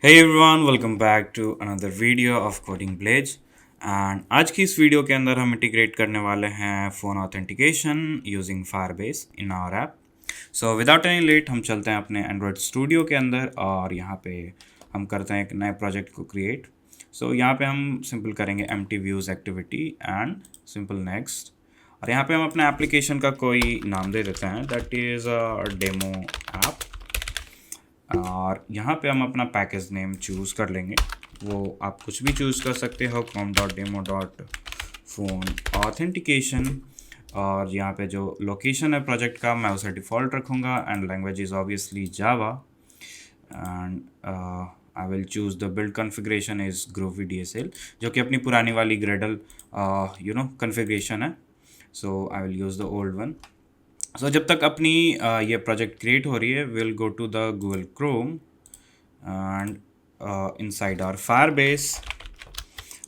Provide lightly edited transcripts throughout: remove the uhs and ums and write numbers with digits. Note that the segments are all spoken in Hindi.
Hey everyone, welcome back to another video of Coding Blaze and आज की इस वीडियो के अंदर हम इंटीग्रेट करने वाले हैं phone authentication using Firebase in our app. So without any late हम चलते हैं अपने एंड्रॉयड स्टूडियो के अंदर और यहाँ पे हम करते हैं एक नए प्रोजेक्ट को क्रिएट। सो यहाँ पे हम सिंपल करेंगे empty views activity and simple next और यहाँ पे हम अपने एप्लीकेशन का कोई नाम दे देते हैं दैट इज़ डेमो ऐप और यहाँ पे हम अपना पैकेज नेम चूज़ कर लेंगे। वो आप कुछ भी चूज़ कर सकते हो com.demo.phone ऑथेंटिकेशन और यहाँ पे जो लोकेशन है प्रोजेक्ट का मैं उसे डिफ़ॉल्ट रखूँगा and language is obviously Java and I will choose the build configuration is Groovy DSL जो कि अपनी पुरानी वाली ग्रेडल कॉन्फ़िगरेशन है। So I will use the old one. So जब तक अपनी ये प्रोजेक्ट क्रिएट हो रही है will go to the Google Chrome and inside our Firebase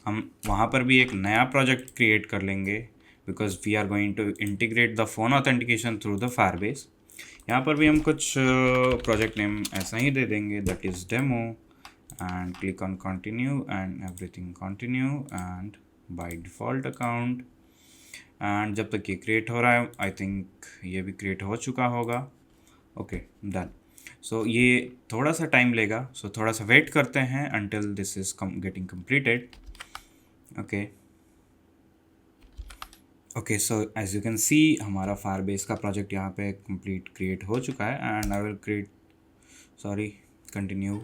हम वहाँ पर भी एक नया प्रोजेक्ट क्रिएट कर लेंगे because we are going to integrate the phone authentication through the Firebase. यहाँ पर भी हम कुछ प्रोजेक्ट नेम ऐसा ही दे देंगे that is demo and click on continue and everything continue and by default account and जब तक ये क्रिएट हो रहा है आई थिंक ये भी क्रिएट हो चुका होगा। Okay done. सो ये थोड़ा सा टाइम लेगा सो थोड़ा सा वेट करते हैं until this is getting completed. Okay okay so as you can see हमारा फायरबेस का प्रोजेक्ट यहाँ पे कंप्लीट क्रिएट हो चुका है and I will create continue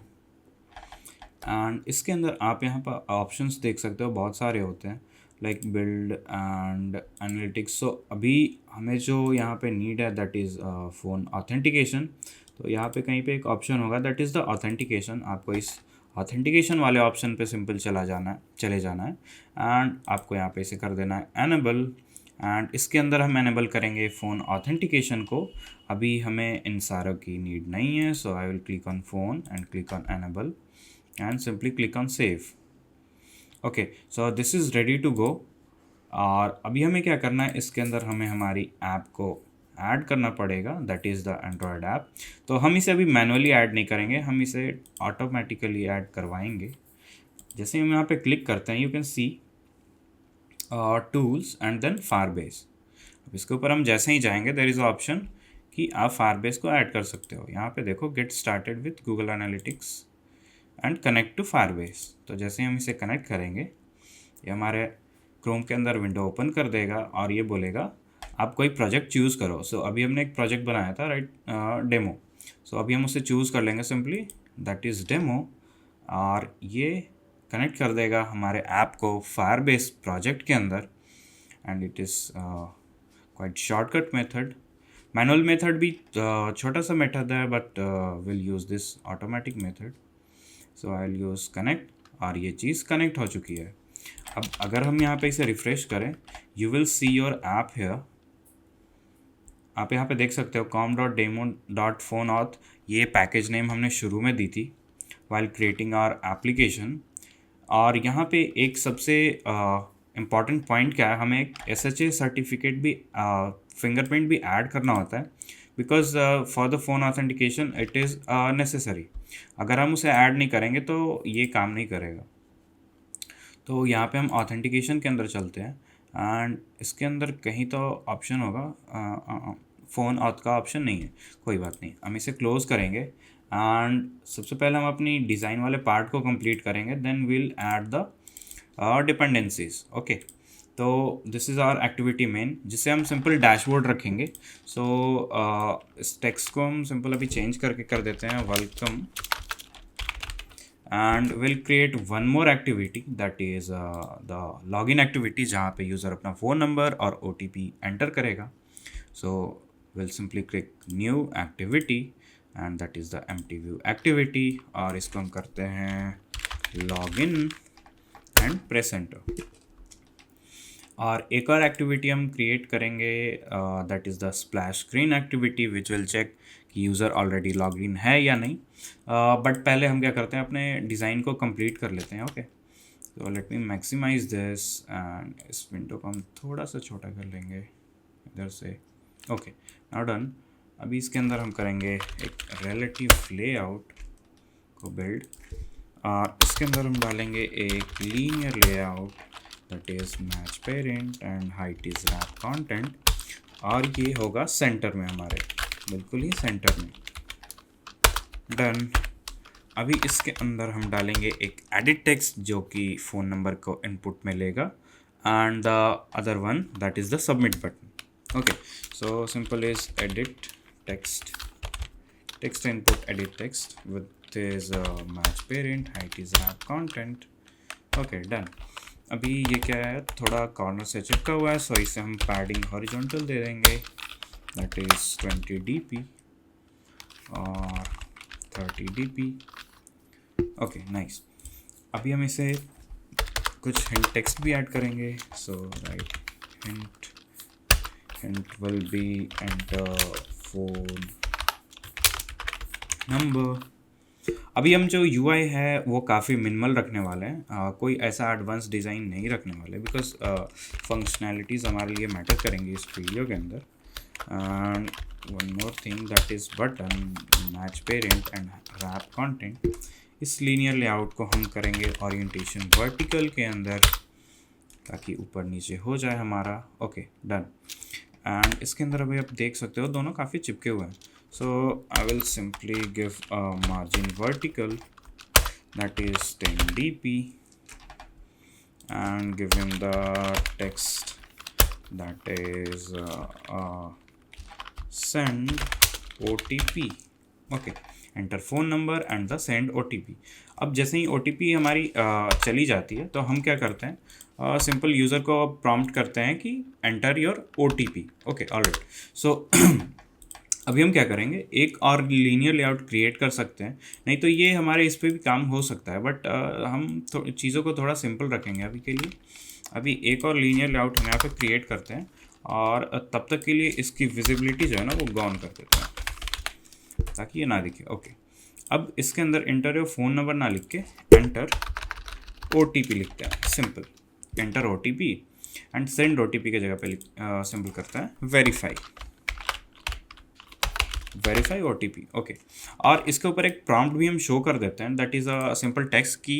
and इसके अंदर आप यहाँ पर ऑप्शंस देख सकते हो बहुत सारे होते हैं लाइक बिल्ड एंड एनालिटिक्स। सो अभी हमें जो यहाँ पे नीड है दैट इज़ फ़ोन ऑथेंटिकेशन। तो यहाँ पे कहीं पे एक ऑप्शन होगा दैट इज़ द ऑथेंटिकेशन। आपको इस ऑथेंटिकेशन वाले ऑप्शन पे सिंपल चले जाना है एंड आपको यहाँ पे इसे कर देना है एनेबल एंड इसके अंदर हम एनेबल करेंगे फ़ोन ऑथेंटिकेशन को। अभी हमें इन सारों की नीड नहीं है so I will click on phone and click on enable and simply click on save. Okay so this is ready to go और अभी हमें क्या करना है इसके अंदर हमें हमारी ऐप को ऐड करना पड़ेगा that is the Android app. तो हम इसे अभी मैनुअली ऐड नहीं करेंगे, हम इसे ऑटोमेटिकली ऐड करवाएंगे। जैसे हम यहाँ पे क्लिक करते हैं you can see tools and then Firebase. अब इसके ऊपर हम जैसे ही जाएंगे देयर इज़ ऑप्शन कि आप फायरबेस को ऐड कर सकते हो। यहाँ पे देखो get started with Google Analytics and connect to Firebase. तो जैसे हम इसे कनेक्ट करेंगे ये हमारे क्रोम के अंदर विंडो ओपन कर देगा और ये बोलेगा आप कोई प्रोजेक्ट चूज़ करो। सो अभी हमने एक प्रोजेक्ट बनाया था राइट डेमो। सो अभी हम उसे चूज़ कर लेंगे सिंपली दैट इज़ डेमो और ये कनेक्ट कर देगा हमारे ऐप को फायरबेस प्रोजेक्ट के अंदर and it is quite shortcut method. Manual method भी छोटा सा मेथड है but will use this automatic method. So I will use connect और ये चीज़ कनेक्ट हो चुकी है। अब अगर हम यहाँ पे इसे रिफ़्रेश करें you will see your app here. आप यहाँ पे देख सकते हो com.demo.phone auth ये पैकेज नेम हमने शुरू में दी थी वाइल क्रिएटिंग आवर एप्लीकेशन। और यहाँ पे एक सबसे इम्पॉर्टेंट पॉइंट क्या है, हमें एक SHA सर्टिफिकेट भी फिंगरप्रिंट भी ऐड करना होता है because for the phone authentication it is necessary. अगर हम उसे ऐड नहीं करेंगे तो ये काम नहीं करेगा। तो यहाँ पे हम ऑथेंटिकेशन के अंदर चलते हैं एंड इसके अंदर कहीं तो ऑप्शन होगा फ़ोन ऑथ का ऑप्शन नहीं है, कोई बात नहीं, हम इसे क्लोज़ करेंगे एंड सबसे पहले हम अपनी डिज़ाइन वाले पार्ट को कंप्लीट करेंगे then will add the dependencies. Okay तो this is our activity main जिसे हम सिंपल डैशबोर्ड रखेंगे। सो इस टेक्स्ट को हम सिंपल अभी चेंज करके कर देते हैं welcome and we'll create one more activity that is the login activity जहाँ पे यूज़र अपना फ़ोन नंबर और OTP एंटर करेगा। so we'll simply click new activity and that is the empty view activity और इसको हम करते हैं login and press enter। और एक और एक्टिविटी हम क्रिएट करेंगे that is the splash screen activity which will check कि यूज़र ऑलरेडी लॉग इन है या नहीं। बट पहले हम क्या करते हैं अपने डिज़ाइन को कंप्लीट कर लेते हैं। ओके तो let me maximise this and इस विंडो को हम थोड़ा सा छोटा कर लेंगे इधर से। Okay now done. अभी इसके अंदर हम करेंगे एक रिलेटिव लेआउट को बिल्ड और इसके अंदर हम डालेंगे एक linear layout that is match parent and height is wrap content, और ये होगा सेंटर में हमारे, बिल्कुल ही सेंटर में। डन। अभी इसके अंदर हम डालेंगे एक एडिट टेक्स्ट जो कि फ़ोन नंबर को इनपुट में लेगा, and the other one that is the submit button. Okay, so simple is edit text input edit text with is match parent, height is wrap content। Okay done. अभी ये क्या है, थोड़ा कॉर्नर से चिपका हुआ है, सो इसे हम पैडिंग हॉरिजॉन्टल दे देंगे दैट इज़ 20 dp और 30 dp। Okay nice. अभी हम इसे कुछ हिंट टेक्स्ट भी ऐड करेंगे, so write hint will be enter phone number. अभी हम जो UI है वो काफ़ी मिनिमल रखने वाले हैं, कोई ऐसा एडवांस डिज़ाइन नहीं रखने वाले, बिकॉज फंक्शनैलिटीज़ हमारे लिए मैटर करेंगी इस वीडियो के अंदर। And one more thing that is button, match parent and wrap content. इस लीनियर लेआउट को हम करेंगे ओरिएंटेशन वर्टिकल के अंदर ताकि ऊपर नीचे हो जाए हमारा। Okay done. एंड इसके अंदर अभी आप देख सकते हो दोनों काफ़ी चिपके हुए हैं, so I will simply give a margin vertical that is 10 dp and give him the text that is send OTP। okay, enter phone number and the send OTP। अब जैसे ही OTP हमारी चली जाती है तो हम क्या करते हैं, सिंपल यूज़र को प्रॉम्प्ट करते हैं कि enter your OTP। Okay alright. So अभी हम क्या करेंगे, एक और लीनियर लेआउट क्रिएट कर सकते हैं, नहीं तो ये हमारे इस पे भी काम हो सकता है, बट हम चीज़ों को थोड़ा सिंपल रखेंगे अभी के लिए। अभी एक और लीनियर लेआउट हम यहाँ पे क्रिएट करते हैं और तब तक के लिए इसकी विजिबिलिटी जो है ना वो गॉन कर देते हैं ताकि ये ना दिखे। ओके, अब इसके अंदर एंटर योर फ़ोन नंबर ना लिख के एंटर OTP लिखते हैं, simple enter OTP and send OTP के जगह पे सिंपल करता है वेरीफाई OTP। ओके, और इसके ऊपर एक प्रॉम्प्ट भी हम शो कर देते हैं that is a simple text की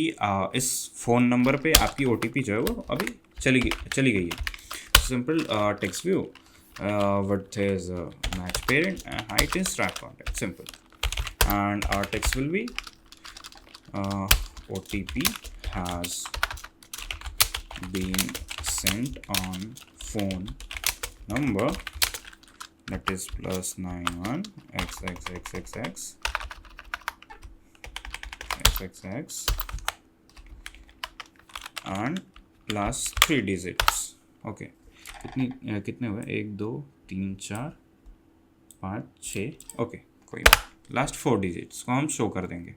इस फ़ोन नंबर पे आपकी OTP जो है वो अभी चली गई है। Simple text view width is match parent and height is wrap content, simple, and our text will be OTP has been sent on phone number that is +91 XXXXX and last 3 digits। Okay, कितने हुए, 1 2 3 4 5 6। ओके कोई नहीं, लास्ट 4 डिजिट्स को हम शो कर देंगे।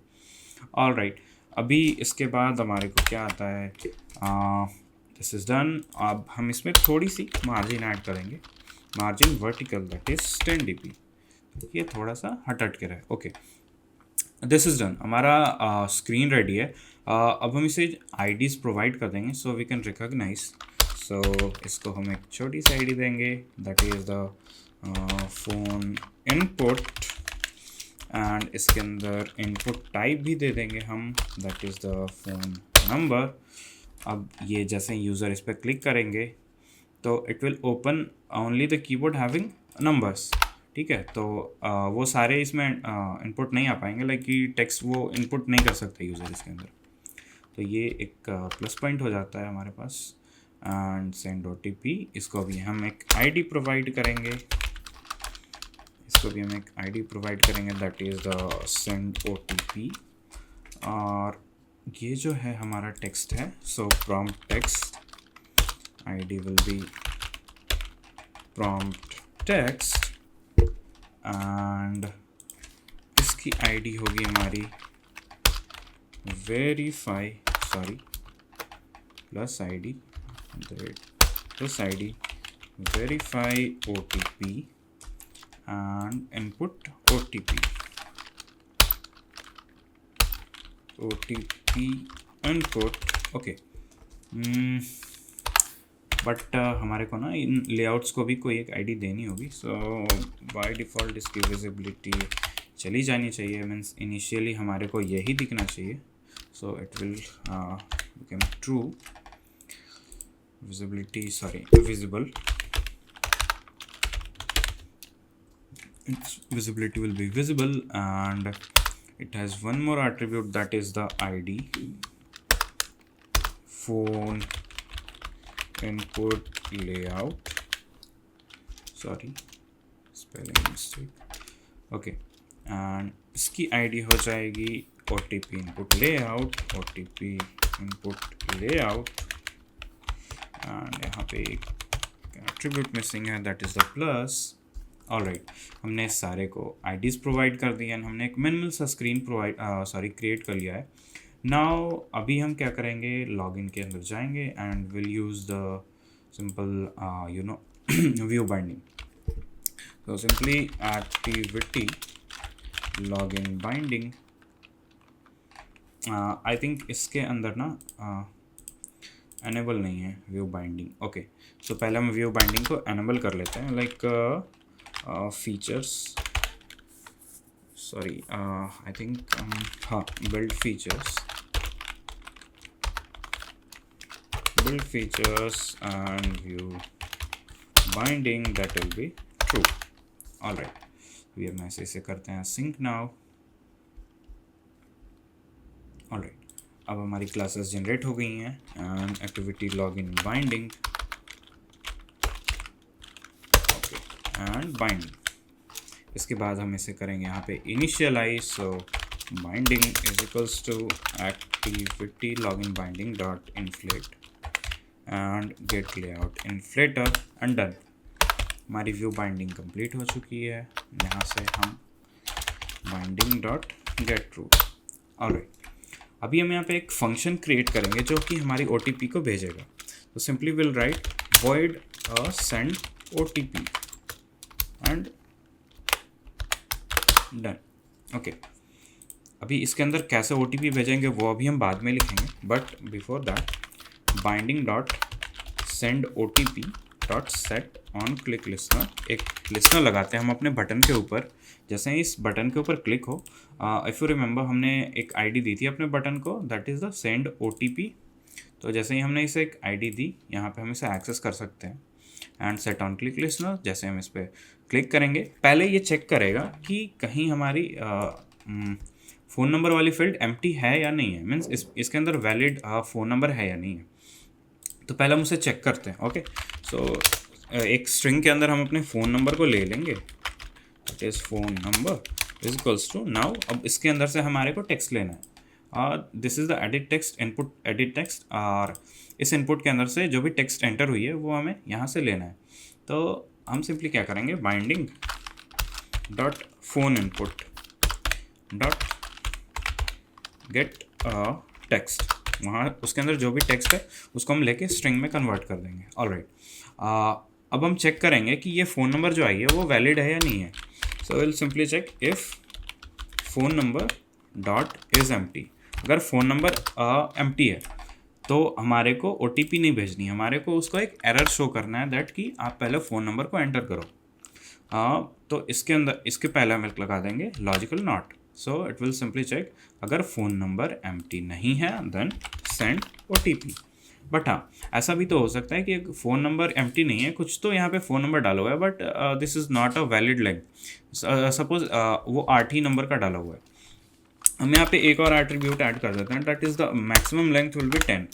ऑल राइट, अभी इसके बाद हमारे को क्या आता है, दिस इज़ डन। अब हम इसमें थोड़ी सी मार्जिन ऐड करेंगे, margin vertical that is 10 dp, ये थोड़ा सा हट के रहे। Okay, this is done. हमारा स्क्रीन रेडी है। अब हम इसे IDs प्रोवाइड कर देंगे सो वी कैन रिकॉग्नाइज। सो इसको हम एक छोटी सी ID देंगे that is the phone input, and इसके अंदर इनपुट टाइप भी दे देंगे हम that is the phone number. अब ये जैसे यूज़र इस पर क्लिक करेंगे तो it will open only the keyboard having numbers, ठीक है। तो वो सारे इसमें इनपुट नहीं आ पाएंगे, लाइक कि टेक्स्ट वो इनपुट नहीं कर सकते यूज़र इसके अंदर, तो ये एक प्लस पॉइंट हो जाता है हमारे पास। एंड सेंड OTP, इसको भी हम एक ID प्रोवाइड करेंगे, that is the send OTP। और ये जो है हमारा टेक्स्ट है, so prompt text ID will be prompt text, and इसकी ID होगी हमारी verify plus ID verify OTP and input OTP input। Okay, but हमारे को ना इन लेआउट्स को भी कोई एक ID देनी होगी, सो बाय डिफ़ॉल्ट इसकी विजिबिलिटी चली जानी चाहिए, मीन्स इनिशियली हमारे को यही दिखना चाहिए। so it will become true. Visible, its visibility will be visible, and it has one more attribute, that is the ID, phone input layout, sorry spelling mistake, okay, and इसकी आईडी हो जाएगी OTP input layout, OTP input layout, and यहाँ पे एक एट्रीब्यूट मिसिंग है, that is the plus. Alright, हमने इस सारे को आईडीज़ प्रोवाइड कर दिए, हमने एक मिनिमल सा स्क्रीन क्रिएट कर लिया है। नाउ अभी हम क्या करेंगे, लॉगिन के अंदर जाएंगे and will use the simple view binding. So simply activity login binding, I think इसके अंदर ना enable नहीं है व्यू बाइंडिंग। ओके, सो पहले हम व्यू बाइंडिंग को enable कर लेते हैं, like features, sorry I think हाँ, build features and view binding, that will be true। Alright, ये हम ऐसे करते हैं सिंक नाउ। ऑलराइट, अब हमारी क्लासेस जनरेट हो गई हैं and activity login binding, okay, and binding. इसके बाद हम इसे करेंगे यहाँ पे initialise, so binding is equals to activity login binding dot inflate and get layout inflater, and done. हमारी व्यू बाइंडिंग कंप्लीट हो चुकी है। यहाँ से हम binding dot get true. Alright, अभी हम यहाँ पे एक फंक्शन क्रिएट करेंगे जो कि हमारी OTP को भेजेगा। तो simply will write void send OTP and done. Okay, अभी इसके अंदर कैसे OTP भेजेंगे वो अभी हम बाद में लिखेंगे, but before that binding dot send OTP dot set on click listener, एक लिस्नर लगाते हैं हम अपने बटन के ऊपर। जैसे ही इस बटन के ऊपर क्लिक हो, इफ़ यू रिमेंबर हमने एक आईडी दी थी अपने बटन को, that is the send OTP। तो जैसे ही हमने इसे एक आईडी दी, यहाँ पे हम इसे एक्सेस कर सकते हैं and set on click listener. जैसे हम इस पर क्लिक करेंगे, पहले ये चेक करेगा कि कहीं हमारी फ़ोन नंबर वाली फील्ड एम्प्टी है या नहीं है, मीन्स इसके अंदर वैलिड फ़ोन नंबर है या नहीं है। तो पहले हम उसे चेक करते हैं। ओके, सो एक स्ट्रिंग के अंदर हम अपने फ़ोन नंबर को ले लेंगे, that is phone number is equals to. Now अब इसके अंदर से हमारे को टेक्स्ट लेना है, और this is the edit text, input edit text, और इस इनपुट के अंदर से जो भी टेक्स्ट एंटर हुई है वो हमें यहाँ से लेना है। तो हम सिंपली क्या करेंगे, binding dot phone input dot gate text, वहाँ उसके अंदर जो भी टेक्स्ट है उसको हम लेके स्ट्रिंग में कन्वर्ट कर देंगे। ऑलराइट, अब हम चेक करेंगे कि ये फ़ोन नंबर जो आई है वो वैलिड है या नहीं है। So will simply check if phone number dot is empty. अगर फ़ोन नंबर एम्प्टी है तो हमारे को OTP नहीं भेजनी, हमारे को उसको एक एरर शो करना है, दैट कि आप पहले फ़ोन नंबर को एंटर करो। तो इसके अंदर इसके पहले हम लगा देंगे logical not. So it will simply check, अगर फ़ोन नंबर एम्प्टी नहीं है देन सेंड OTP। बट हाँ, ऐसा भी तो हो सकता है कि फ़ोन नंबर एम्प्टी नहीं है, कुछ तो यहाँ पे फ़ोन नंबर डाला हुआ है, but this is not a valid length. Suppose वो 8 ही नंबर का डाला हुआ है। हम यहाँ पे एक और एट्रीब्यूट ऐड कर देते हैं, that is the maximum length will be 10।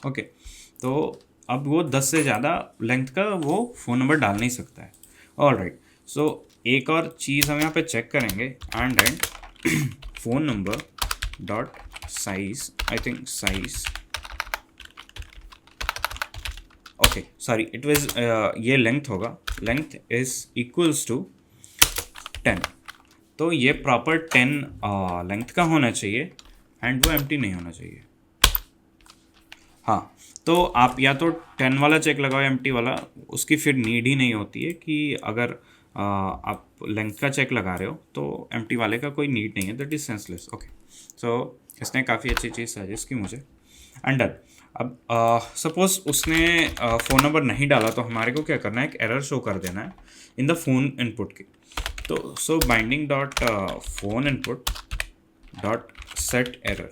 Okay, तो अब वो 10 से ज़्यादा लेंथ का वो फ़ोन नंबर डाल नहीं सकता है। ऑलराइट, सो एक और चीज़ हम यहाँ पे चेक करेंगे, and phone number dot size, I think size, okay sorry it was ये लेंथ होगा, लेंथ इज इक्वल्स टू 10। तो ये प्रॉपर 10 लेंथ का होना चाहिए एंड वो एम्प्टी नहीं होना चाहिए। हाँ, तो आप या तो 10 वाला चेक लगाओ, एम्प्टी वाला, उसकी फिर नीड ही नहीं होती है कि अगर आप लेंथ का चेक लगा रहे हो तो एम्प्टी वाले का कोई नीड नहीं है, दैट इज़ सेंसलेस। ओके, सो इसने काफ़ी अच्छी चीज़ सजेस्ट की मुझे। अंडर अब सपोज उसने फ़ोन नंबर नहीं डाला तो हमारे को क्या करना है, एक एरर शो कर देना है इन द फोन इनपुट के। तो so binding dot phone input dot set error,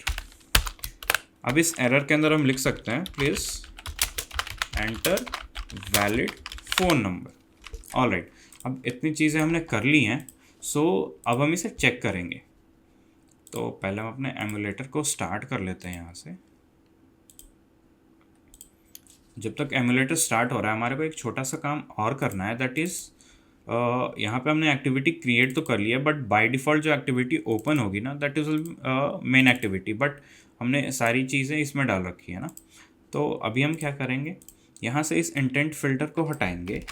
अब इस एरर के अंदर हम लिख सकते हैं please enter valid phone number. Alright, अब इतनी चीज़ें हमने कर ली हैं, सो अब हम इसे चेक करेंगे। तो पहले हम अपने एमुलेटर को स्टार्ट कर लेते हैं यहाँ से। जब तक एमुलेटर स्टार्ट हो रहा है हमारे को एक छोटा सा काम और करना है, दैट इज़ यहाँ पे हमने एक्टिविटी क्रिएट तो कर लिया है, बट बाय डिफ़ॉल्ट जो एक्टिविटी ओपन होगी ना that is main activity, but हमने सारी चीज़ें इसमें डाल रखी है ना। तो अभी हम क्या करेंगे, यहाँ से इस इंटेंट फिल्टर को हटाएंगे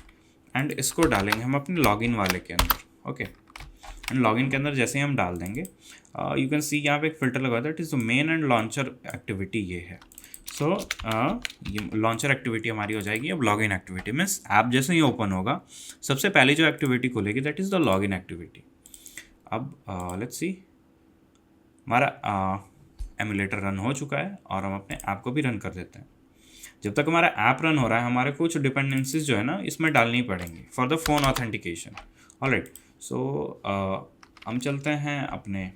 एंड इसको डालेंगे हम अपने लॉगिन वाले के अंदर। ओके, एंड लॉगिन के अंदर जैसे ही हम डाल देंगे यू कैन सी यहाँ पे एक फ़िल्टर लगा that is main and launcher activity ये है। सो ये लॉन्चर एक्टिविटी हमारी हो जाएगी। अब लॉगिन एक्टिविटी मीन्स ऐप जैसे ही ओपन होगा सबसे पहले जो एक्टिविटी खुलेगी that is the login activity. अब लेट्स सी हमारा एमुलेटर रन हो चुका है और हम अपने ऐप को भी रन कर देते हैं। जब तक हमारा ऐप रन हो रहा है हमारे कुछ डिपेंडेंसीज जो है ना इसमें डालनी पड़ेंगी for the phone authentication. Alright, so हम चलते हैं अपने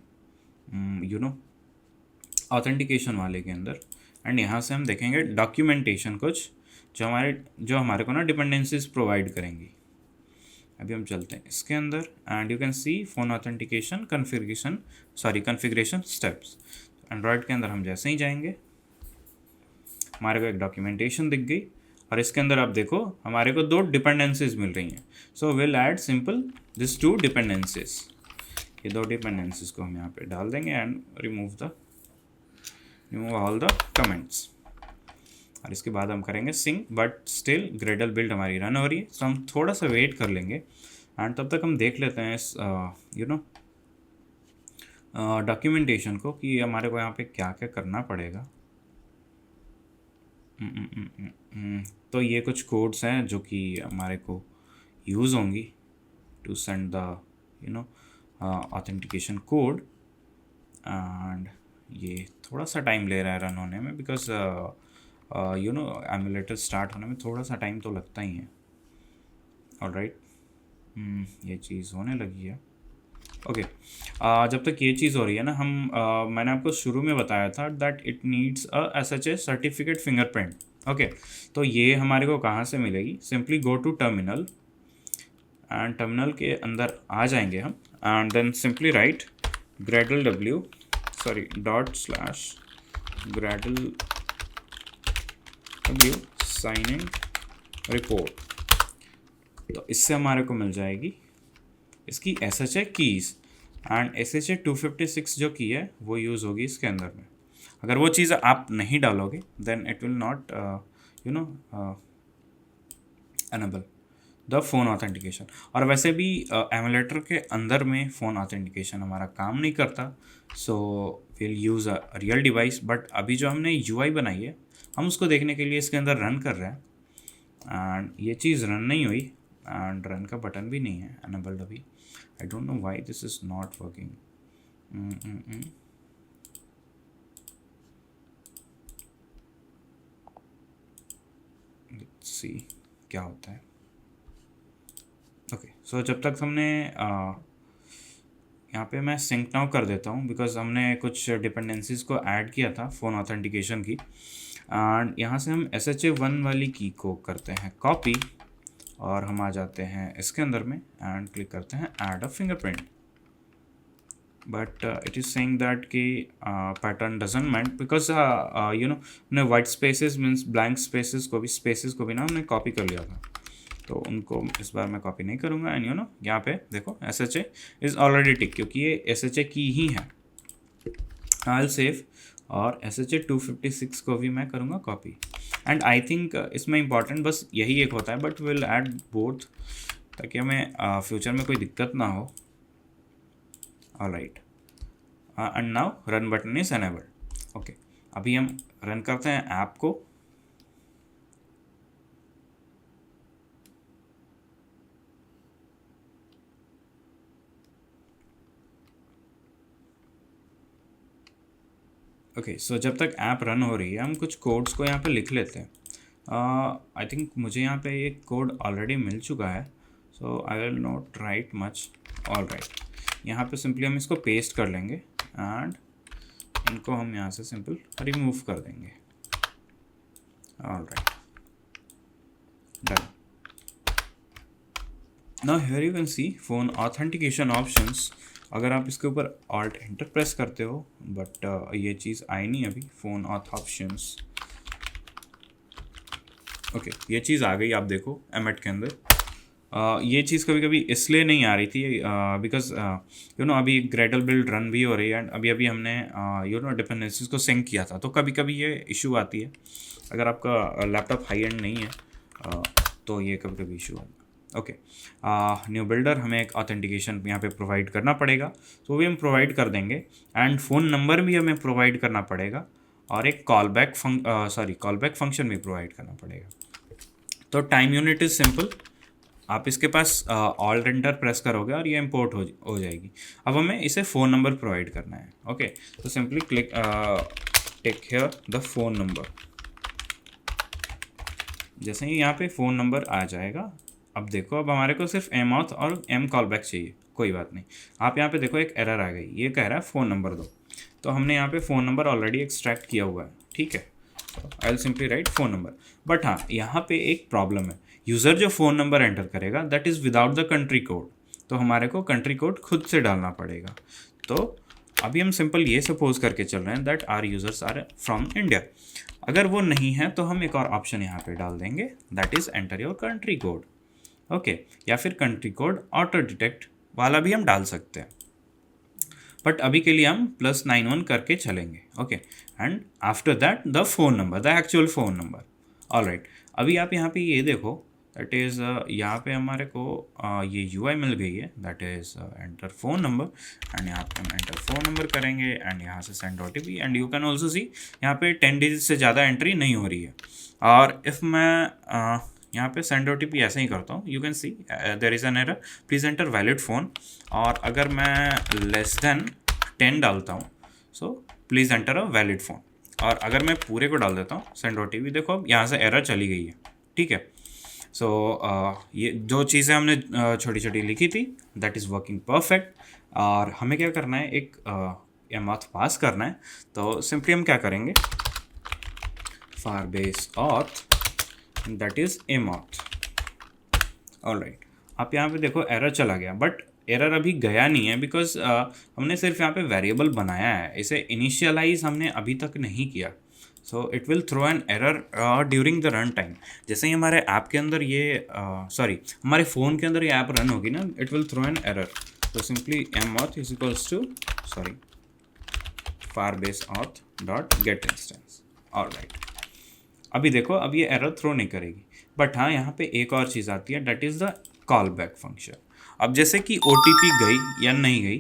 ऑथेंटिकेशन वाले के अंदर एंड यहाँ से हम देखेंगे डॉक्यूमेंटेशन कुछ जो हमारे को ना डिपेंडेंसीज प्रोवाइड करेंगी। अभी हम चलते हैं इसके अंदर and you can C phone authentication configuration steps. Android के अंदर हम जैसे ही जाएंगे हमारे को एक डॉक्यूमेंटेशन दिख गई और इसके अंदर आप देखो हमारे को 2 डिपेंडेंसीज मिल रही हैं। So will add simple this 2 dependencies. ये 2 डिपेंडेंसीज को हम यहाँ पे डाल देंगे and remove all the comments. और इसके बाद हम करेंगे sync, but still gradle build हमारी रन हो रही है, सो हम थोड़ा सा वेट कर लेंगे एंड तब तक हम देख लेते हैं इस डॉक्यूमेंटेशन को कि हमारे को यहाँ पे क्या क्या करना पड़ेगा। तो ये कुछ कोड्स हैं जो कि हमारे को यूज़ होंगी to send the authentication code and ये थोड़ा सा टाइम ले रहा है रन होने में बिकॉज एमुलेटर स्टार्ट होने में थोड़ा सा टाइम तो लगता ही है। ऑलराइट, ये चीज़ होने लगी है। ओके, जब तक ये चीज़ हो रही है ना मैंने आपको शुरू में बताया था that it needs a SHA certificate fingerprint. Okay, तो ये हमारे को कहाँ से मिलेगी, simply go to terminal and terminal के अंदर आ जाएंगे हम and then simply write gradle w signing report। तो इससे हमारे को मिल जाएगी इसकी SHA कीज़ एंड SHA 256 जो की है वो यूज़ होगी इसके अंदर में। अगर वो चीज़ आप नहीं डालोगे then it will not enable the phone authentication. और वैसे भी एमुलेटर के अंदर में फ़ोन ऑथेंटिकेशन हमारा काम नहीं करता, so will use a real device. But अभी जो हमने UI बनाई है हम उसको देखने के लिए इसके अंदर रन कर रहे हैं एंड ये चीज़ रन नहीं हुई एंड रन का बटन भी नहीं है एनेबल्ड अभी। आई don't know why this is not working. Let's see क्या होता है। ओके, सो जब तक हमने यहाँ पे मैं सिंक नाउ कर देता हूँ बिकॉज हमने कुछ डिपेंडेंसीज़ को ऐड किया था फ़ोन ऑथेंटिकेशन की एंड यहाँ से हम SHA 1 वाली की को करते हैं कॉपी और हम आ जाते हैं इसके अंदर में एंड क्लिक करते हैं add a fingerprint. But it is saying that कि पैटर्न डजंट मैच बिकॉज हमने white spaces means blank spaces को भी ना हमने कॉपी कर लिया था, तो उनको इस बार मैं कॉपी नहीं करूँगा। एंड यहाँ पे देखो SHA इज़ ऑलरेडी टिक क्योंकि ये SHA की ही है। आई विल सेव और SHA 256 को भी मैं करूँगा कॉपी एंड आई थिंक इसमें इंपॉर्टेंट बस यही एक होता है, बट विल ऐड बोथ ताकि हमें फ्यूचर में कोई दिक्कत ना हो। Alright, and now run button is enabled. Okay, अभी हम रन करते हैं ऐप को। ओके, सो जब तक ऐप रन हो रही है हम कुछ कोड्स को यहाँ पे लिख लेते हैं। आई थिंक मुझे यहाँ पे एक कोड ऑलरेडी मिल चुका है, so I will not write much. Alright, यहाँ पे सिंपली हम इसको पेस्ट कर लेंगे एंड इनको हम यहाँ से सिंपल रिमूव कर देंगे। Alright, done. Now here you can C phone authentication options. अगर आप इसके ऊपर ऑल्ट एंटर प्रेस करते हो, बट ये चीज़ आई नहीं अभी, फ़ोन ऑथ ऑप्शंस। ओके, ये चीज़ आ गई, आप देखो एमेट के अंदर। ये चीज़ कभी कभी इसलिए नहीं आ रही थी बिकॉज यू नो अभी ग्रेडल बिल्ड रन भी हो रही है, एंड अभी अभी हमने यू नो डिपेंडेंसीज को सिंक किया था, तो कभी कभी ये इशू आती है। अगर आपका लैपटॉप हाई एंड नहीं है तो ये कभी कभी इशू आता है। ओके, न्यू बिल्डर हमें एक ऑथेंटिकेशन यहाँ पे प्रोवाइड करना पड़ेगा, तो भी हम प्रोवाइड कर देंगे, एंड फ़ोन नंबर भी हमें प्रोवाइड करना पड़ेगा, और एक कॉलबैक कॉलबैक फंक्शन भी प्रोवाइड करना पड़ेगा। तो टाइम यूनिट इज़ सिंपल, आप इसके पास ऑल्ट एंटर प्रेस करोगे और ये इंपोर्ट हो जाएगी। अब हमें इसे फ़ोन नंबर प्रोवाइड करना है। ओके, तो simply click take here the phone number. जैसे ही यहाँ पे फ़ोन नंबर आ जाएगा, अब देखो अब हमारे को सिर्फ एम ऑथ और एम कॉल बैक चाहिए, कोई बात नहीं। आप यहाँ पे देखो एक एरर आ गई, ये कह रहा है फ़ोन नंबर दो, तो हमने यहाँ पे फ़ोन नंबर ऑलरेडी एक्सट्रैक्ट किया हुआ है, ठीक है। आई will simply right phone number, but हाँ यहाँ पे एक प्रॉब्लम है, यूज़र जो फ़ोन नंबर एंटर करेगा that is without the country code, तो हमारे को कंट्री कोड खुद से डालना पड़ेगा। तो अभी हम सिंपल ये सपोज करके चल रहे हैं that are users are from India. अगर वो नहीं है तो हम एक और ऑप्शन यहाँ पे डाल देंगे, that is enter your country code. Okay, या फिर कंट्री कोड ऑटो डिटेक्ट वाला भी हम डाल सकते हैं, बट अभी के लिए हम +91 करके चलेंगे। Okay, and after that the phone number, the actual phone number. Alright, अभी आप यहाँ पे ये देखो, दैट इज़ यहाँ पे हमारे को ये UI मिल गई है, that is enter phone number, and यहाँ पे हम एंटर फ़ोन नंबर करेंगे, एंड यहाँ से send OTP, and you can also see यहाँ पे 10 डिजिट से ज़्यादा एंट्री नहीं हो रही है। और इफ़ मैं यहाँ पे सेंड OTP ऐसे ही करता हूँ, you can see there is an error, please enter valid phone, और अगर मैं लेस देन 10 डालता हूँ, so please enter a valid phone, और अगर मैं पूरे को डाल देता हूँ सेंड OTP, देखो अब यहाँ से एरर चली गई है, ठीक है। सो ये जो चीज़ें हमने छोटी छोटी लिखी थी दैट इज़ वर्किंग परफेक्ट। और हमें क्या करना है, एक एमऑथ पास करना है, तो सिंपली हम क्या करेंगे, फारबेस ऑथ दैट इज़ एमऑथ। ऑलराइट, आप यहाँ पे देखो एरर चला गया, बट एरर अभी गया नहीं है बिकॉज हमने सिर्फ यहाँ पे वेरिएबल बनाया है, इसे इनिशियलाइज हमने अभी तक नहीं किया। So it will throw an error during the run time. जैसे ही हमारे ऐप के अंदर ये हमारे फ़ोन के अंदर ये ऐप रन होगी ना, it will throw an error. तो simply mAuth is equals to Firebase auth dot get instance. Alright, अभी देखो अब ये एरर थ्रो नहीं करेगी, बट हाँ यहाँ पे एक और चीज़ आती है, that is the call back function. अब जैसे कि OTP गई या नहीं गई,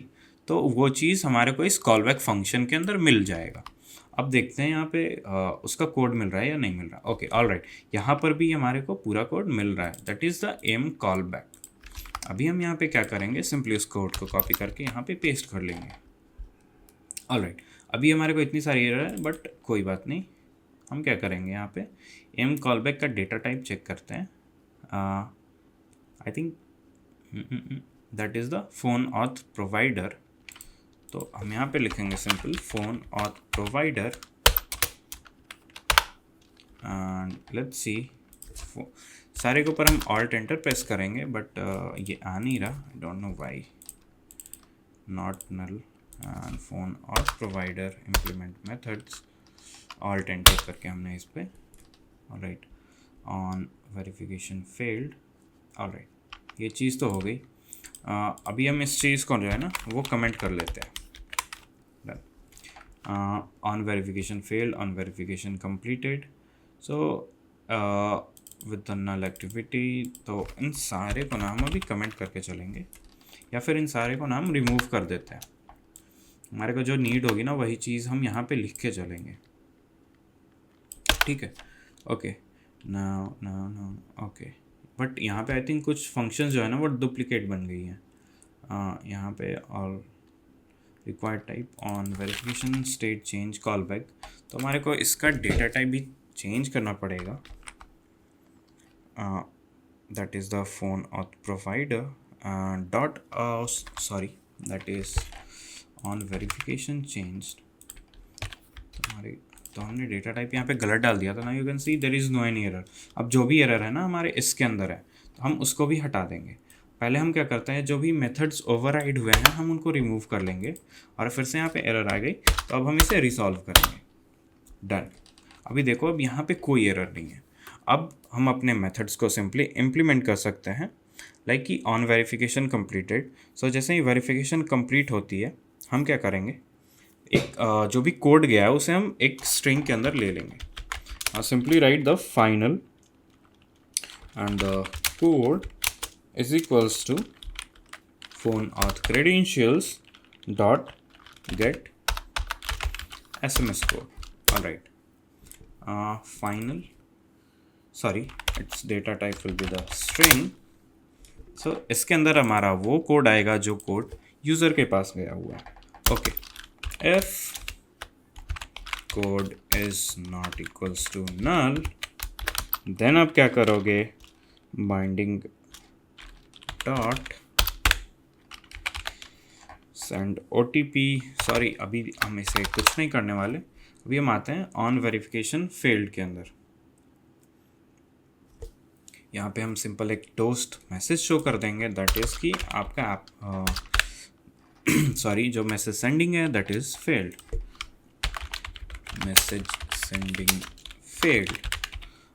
तो वो चीज़ हमारे को इस कॉल बैक फंक्शन के अंदर मिल जाएगा। अब देखते हैं यहाँ पे उसका कोड मिल रहा है या नहीं मिल रहा। ओके, ऑलराइट, यहाँ पर भी हमारे को पूरा कोड मिल रहा है, that is the M call back. अभी हम यहाँ पे क्या करेंगे, सिंपली उस कोड को कॉपी करके यहाँ पे पेस्ट कर लेंगे। ऑलराइट, अभी हमारे को इतनी सारी एरर है, बट कोई बात नहीं, हम क्या करेंगे यहाँ पे एम कॉलबैक का डेटा टाइप चेक करते हैं। I think that is the phone auth provider. तो हम यहाँ पे लिखेंगे simple phone auth provider, and let's see, सारे के ऊपर हम ऑल्ट एंटर प्रेस करेंगे, बट ये आ नहीं रहा, I don't know why, not null, and phone auth provider implement methods, alt enter करके हमने इस पर। Alright, on verification failed. Alright, ये चीज़ तो हो गई। अभी हम इस चीज़ को जो है ना वो कमेंट कर लेते हैं। On verification failed, on verification completed. So with the null activity, तो इन सारे को ना हम अभी कमेंट करके चलेंगे, या फिर इन सारे को ना हम रिमूव कर देते हैं। हमारे को जो नीड होगी ना वही चीज़ हम यहाँ पे लिख के चलेंगे, ठीक है। ओके, ना ओके, बट यहाँ पे आई थिंक कुछ फंक्शन जो है ना वो डुप्लीकेट बन गई हैं। यहाँ पे और required type on verification state change call back, तो हमारे को इसका डेटा टाइप भी चेंज करना पड़ेगा। That is the phone auth provider that is on verification changed तो हमने डेटा टाइप यहाँ पे गलत डाल दिया था ना, you can see there is no any error. अब जो भी एरर है ना हमारे इसके अंदर है, तो हम उसको भी हटा देंगे। पहले हम क्या करते हैं, जो भी मेथड्स ओवरराइड हुए हैं हम उनको रिमूव कर लेंगे, और फिर से यहाँ पे एरर आ गई तो अब हम इसे रिसॉल्व करेंगे। डन। अभी देखो अब यहाँ पे कोई एरर नहीं है। अब हम अपने मेथड्स को सिंपली इम्प्लीमेंट कर सकते हैं, लाइक कि ऑन वेरिफिकेशन कंप्लीटेड। सो जैसे ही वेरिफिकेशन कंप्लीट होती है हम क्या करेंगे, एक जो भी कोड गया है उसे हम एक स्ट्रिंग के अंदर ले लेंगे। Simply write the final and the code is equals to phone auth credentials dot get SMS code. All right. Final. Sorry, its data type will be the string. So इसके अंदर हमारा वो कोड आएगा जो कोड यूज़र के पास गया हुआ है। Okay, if code is not equals to null, then आप क्या करोगे, binding dot send OTP। Sorry, अभी हम इसे कुछ नहीं करने वाले, अभी हम आते हैं ऑन वेरिफिकेशन फेल्ड के अंदर। यहाँ पे हम सिंपल एक टोस्ट मैसेज शो कर देंगे, दैट इज़ कि आपका ऐप सॉरी जो मैसेज सेंडिंग है that is failed, message sending failed.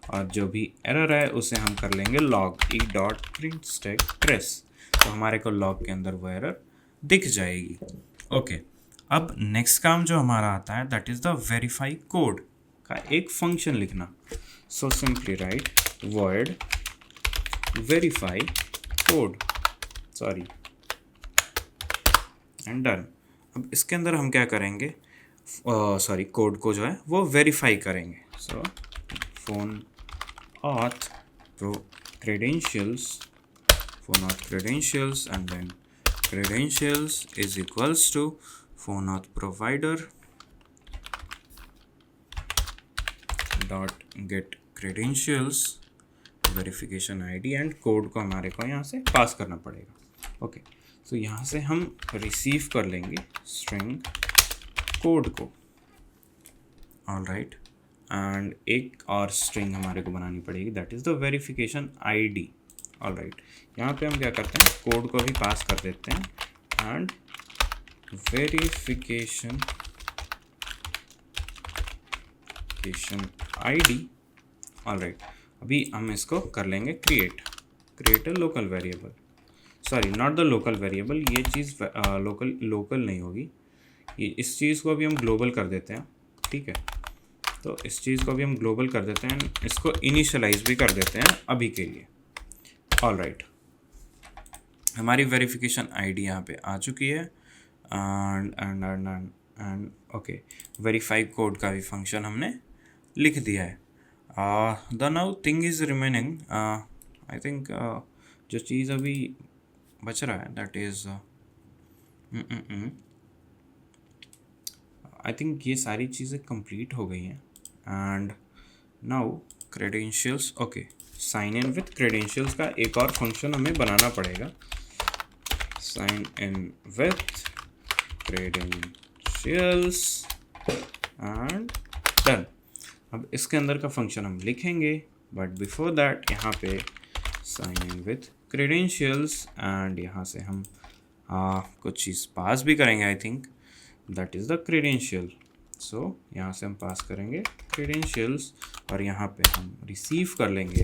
और जो भी एरर है उसे हम कर लेंगे log E dot print stack trace, तो हमारे को लॉग के अंदर वो एरर दिख जाएगी। ओके, अब नेक्स्ट काम जो हमारा आता है that is the verify code का एक फंक्शन लिखना। So simply write void verify code, sorry and done. अब इसके अंदर हम क्या करेंगे, सॉरी कोड को जो है वो वेरीफाई करेंगे। सो phone auth credentials, phone auth credentials, and then credentials is equals to phone auth provider dot get credentials verification ID and code को हमारे को यहाँ से पास करना पड़ेगा। ओके, सो यहाँ से हम रिसीव कर लेंगे स्ट्रिंग कोड को। ऑल राइट, एंड एक और स्ट्रिंग हमारे को बनानी पड़ेगी that is the verification ID। All right, यहाँ पे हम क्या करते हैं, कोड को भी पास कर देते हैं and verification ID। All right, अभी हम इसको कर लेंगे create a local variable, sorry not the local variable, ये चीज़ लोकल नहीं होगी, ये इस चीज़ को अभी हम ग्लोबल कर देते हैं। ठीक है, तो इस चीज़ को भी हम ग्लोबल कर देते हैं, इसको इनिशियलाइज भी कर देते हैं अभी के लिए। ऑल राइट, हमारी वेरिफिकेशन ID यहाँ पे आ चुकी है एंड ओके, वेरीफाई कोड का भी फंक्शन हमने लिख दिया है। The now thing is remaining, I think जो चीज़ अभी बच रहा है दैट इज़ आई थिंक ये सारी चीज़ें कंप्लीट हो गई हैं। And now credentials, okay, sign in with credentials का एक और फंक्शन हमें बनाना पड़ेगा, sign in with credentials and done. अब इसके अंदर का फंक्शन हम लिखेंगे, बट बिफोर दैट यहाँ पे sign in with credentials and यहाँ से हम कुछ चीज़ पास भी करेंगे, I think that is the credential. So यहाँ से हम पास करेंगे क्रेडेंशियल्स और यहाँ पे हम रिसीव कर लेंगे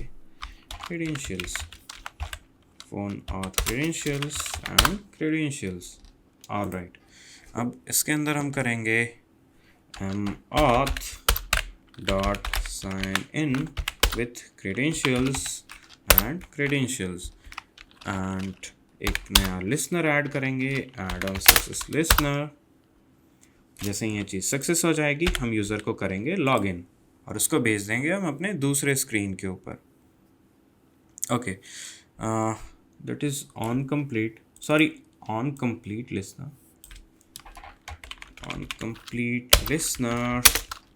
credentials, phone auth credentials and credentials. All right, अब इसके अंदर हम करेंगे auth dot sign in with credentials and credentials and एक नया लिसनर ऐड करेंगे, ऐड ऑन सक्सेस लिसनर। जैसे ही ये चीज़ सक्सेस हो जाएगी हम यूज़र को करेंगे लॉगिन और उसको भेज देंगे हम अपने दूसरे स्क्रीन के ऊपर। Okay, that is on complete, sorry on complete listener, on complete listener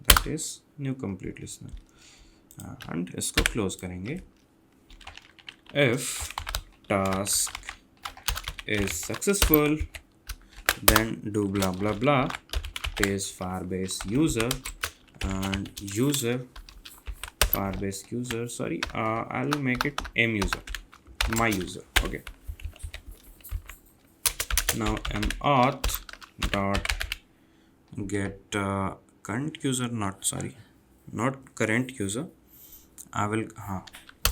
that is new complete listener and इसको क्लोज करेंगे। If task is successful then do blah blah blah pays Firebase user and user Firebase user, sorry, I'll make it m user, my user. Okay, now mauth dot get current user, not current user. I will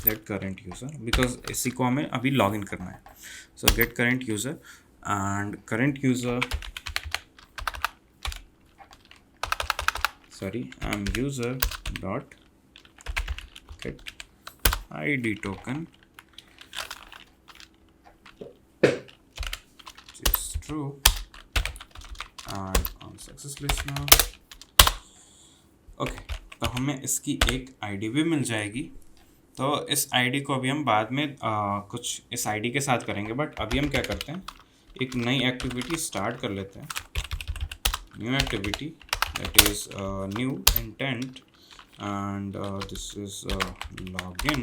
get current user because इसी को हमें अभी लॉग इन करना है. So get current user and current user, sorry, user dot get id token, which is true, and on success listener. Okay, तो हमें इसकी एक आईडी भी मिल जाएगी. तो इस आईडी को अभी हम बाद में कुछ इस आईडी के साथ करेंगे, बट अभी हम क्या करते हैं, एक नई एक्टिविटी स्टार्ट कर लेते हैं. New activity, that is new intent, and this is login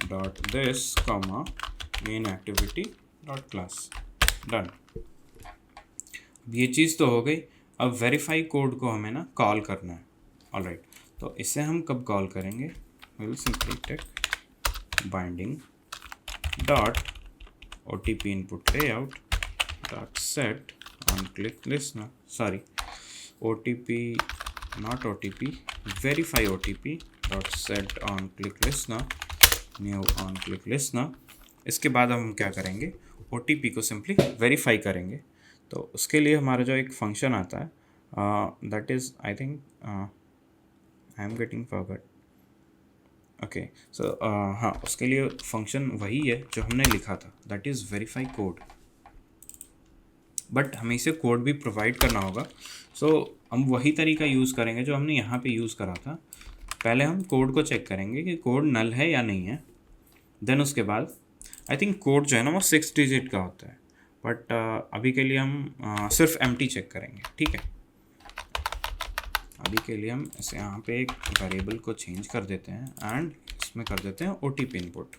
dot this comma main activity dot class. Done. अब ये चीज़ तो हो गई. अब वेरीफाई कोड को हमें ना कॉल करना है. ऑलराइट, तो इसे हम कब कॉल करेंगे, will simply take binding dot OTP input layout dot set on click listener, sorry OTP not OTP, verify OTP dot set on click listener, new on click listener. इसके बाद हम क्या करेंगे, OTP को सिंपली वेरीफाई करेंगे. तो उसके लिए हमारा जो एक फंक्शन आता है, that is I think I am getting forgot. Okay, so हाँ, उसके लिए फंक्शन वही है जो हमने लिखा था, that is verify code. But हमें इसे कोड भी प्रोवाइड करना होगा. सो हम वही तरीका यूज़ करेंगे जो हमने यहाँ पे यूज़ करा था. पहले हम कोड को चेक करेंगे कि कोड नल है या नहीं है. देन उसके बाद आई थिंक कोड जो है ना वो 6 डिजिट का होता है, बट अभी के लिए हम सिर्फ एम्प्टी चेक करेंगे. ठीक है, अभी के लिए हम इसे यहाँ पे एक वेरिएबल को चेंज कर देते हैं एंड इसमें कर देते हैं OTP input.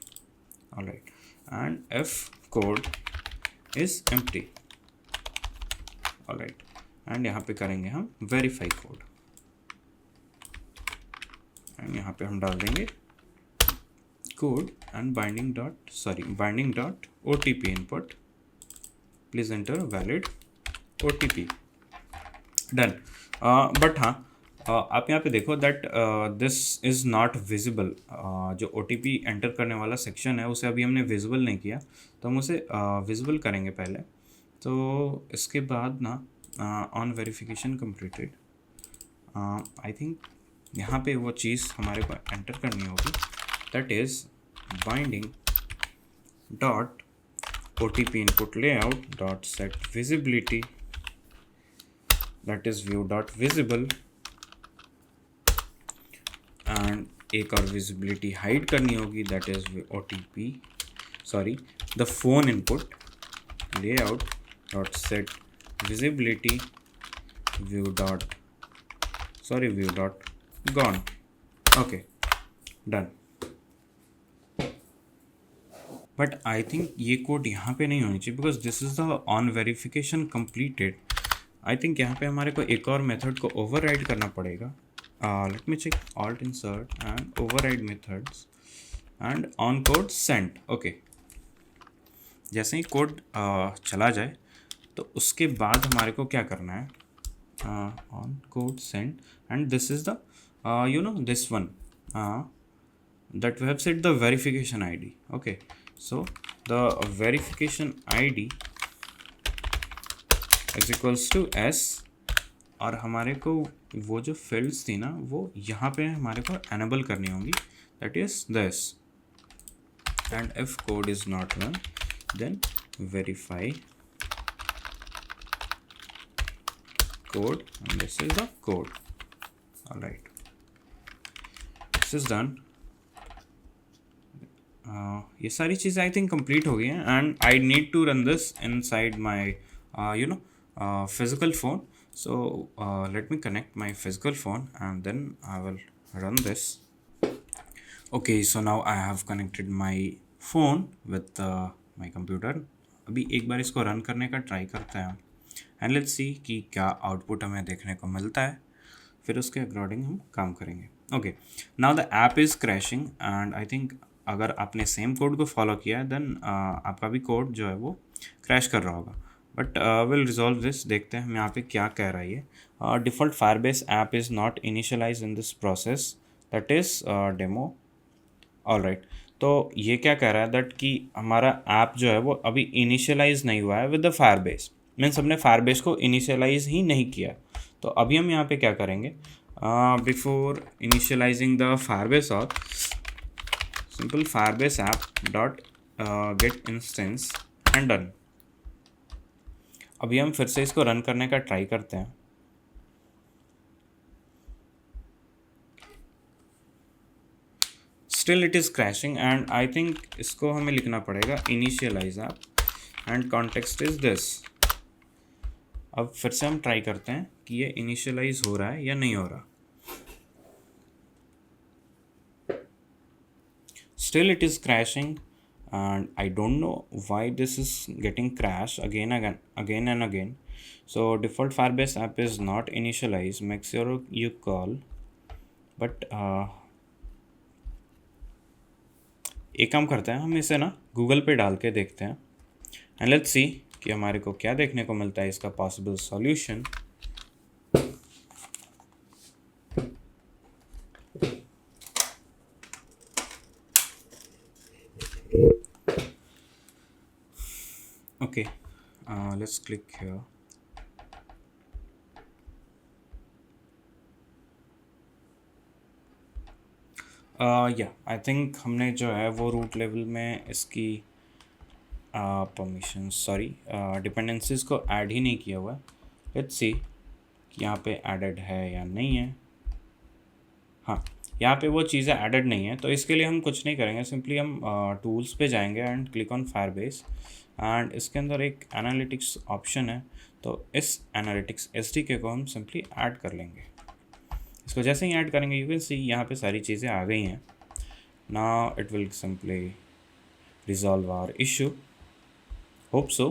Alright, and if code is empty. Alright, and यहाँ पे करेंगे हम वेरीफाई कोड, एंड यहाँ पे हम डाल देंगे code and binding dot OTP input, please enter valid OTP. Done. But हाँ, आप यहाँ पे देखो that this is not visible. जो OTP एंटर करने वाला सेक्शन है उसे अभी हमने विजिबल नहीं किया, तो हम उसे विजिबल करेंगे पहले. तो इसके बाद ना on verification completed, I think यहाँ पे वो चीज़ हमारे को एंटर करनी होगी, that is binding dot OTP input layout dot set visibility, that is view dot visible, and एक और विजिबिलिटी हाइड करनी होगी, that is OTP, sorry, the phone input layout dot set visibility view dot gone. Okay, done. But I think ये कोड यहाँ पे नहीं होनी चाहिए because this is the on verification completed. I think यहाँ पे हमारे को एक और मेथड को ओवरराइड करना पड़ेगा. Let me check alt insert and override methods and on code send. Okay, जैसे ही कोड चला जाए तो उसके बाद हमारे को क्या करना है, on code send, and this is the this one that we have set the verification ID. Okay, so the verification ID is equals to S, और हमारे को वो जो fields थी ना वो यहाँ पे हमारे को enable करनी होंगी, that is this, and if code is not run then verify code, and this is the code. All right, this is done. ये सारी चीज़ें आई थिंक कंप्लीट हो गई हैं and I need to run this inside my physical phone. So let me connect my physical phone and then I will run this. Okay, so now I have connected my phone with my computer. अभी एक बार इसको रन करने का ट्राई करते हैं एंड लेट्स सी कि क्या आउटपुट हमें देखने को मिलता है. फिर उसके अकॉर्डिंग हम काम करेंगे। Okay, now the app is crashing and I think अगर आपने सेम कोड को फॉलो किया है देन आपका भी कोड जो है वो क्रैश कर रहा होगा, बट विल रिजॉल्व दिस। देखते हैं हम यहाँ पे क्या कह रहा है ये। Default Firebase app is not initialize in this process, that is demo. All right, तो ये क्या कह रहा है दैट कि हमारा ऐप जो है वो अभी इनिशियलाइज नहीं हुआ है विद द फायरबेस, मीन्स हमने फायरबेस को इनिशियलाइज ही नहीं किया। तो अभी हम यहाँ पे क्या करेंगे, बिफोर इनिशियलाइजिंग द फायरबेस और simple Firebase app dot get instance and done. अभी हम फिर से इसको रन करने का ट्राई करते हैं। Still it is crashing and I think इसको हमें लिखना पड़ेगा initialize app and context is this. अब फिर से हम ट्राई करते हैं कि ये इनिशियलाइज हो रहा है या नहीं हो रहा। Still it is crashing and I don't know why this is getting crash again and again. So default Firebase app is not initialized, make sure you call, but एक काम करते हैं, हम इसे ना गूगल पे डाल के देखते हैं एंड लेट्स सी कि हमारे को क्या देखने को मिलता है इसका possible solution. Okay, let's click here. या आई थिंक हमने जो है वो रूट लेवल में इसकी परमिशन सॉरी डिपेंडेंसीज को ऐड ही नहीं किया हुआ है। लेट्स सी कि यहाँ पे एडेड है या नहीं है। हाँ, यहाँ पे वो चीज़ें एडेड नहीं है, तो इसके लिए हम कुछ नहीं करेंगे, सिंपली हम टूल्स पे जाएंगे and click on Firebase and इसके अंदर एक एनालिटिक्स ऑप्शन है, तो इस एनालिटिक्स एसडीके को हम सिंपली ऐड कर लेंगे। इसको जैसे ही ऐड करेंगे यू कैन सी यहाँ पे सारी चीज़ें आ गई हैं। Now it will simply resolve our issue, hope so.